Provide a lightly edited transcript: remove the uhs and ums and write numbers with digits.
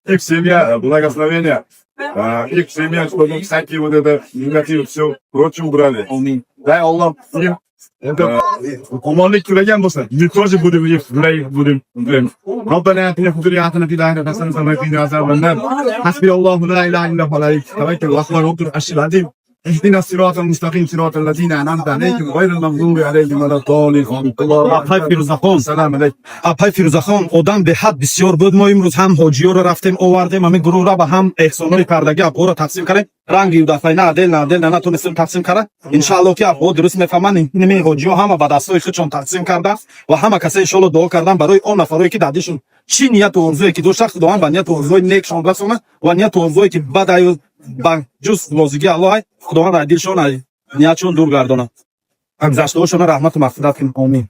Их семья, благословения. Их семья, чтобы всякие вот это негатив все прочь убрали. Дай Аллах им Umarlık küregen olsa, yıkıcı budur, yıkıcı budur. Rabbena atina fid dunya hasenatan fil akhirati hasenatan ve qina azabannar. Hasbiyallahu la ilahe illa huve aleyhi tevekkel ve huve rabbul arşil azim. اهدنا الصراط المستقيم صراط الذين انعمت عليهم غير المغضوب عليهم ولا الضالين. Apay Firuzaxon, سلام علیکم. Apay Firuzaxon, odam به حد بسیار بود. ما امروز هم حاجی‌ها رو رفتیم آوردیم، همه گروه را با هم احسانات پردگی ابو رو تقسیم کردیم. رنگی دفعه نه دل نتونستیم تقسیم کنیم. ان شاء الله که ابو درست میفهمن. این حاجی‌ها هم با دستای خودشون تقسیم کردن و همه کسایی ان شاء الله دعا کردن برای اون نفرایی که دادشون چی نیت و آرزویی که دوست خداوند با نیت و آرزوی نیکشون رسونه و نیت و آرزویی که بد با جز موزگی الله خداوند دلشون نیتشون دور گردونه. گذشته‌هاشون رحمت و مغفرت کنه. آمین.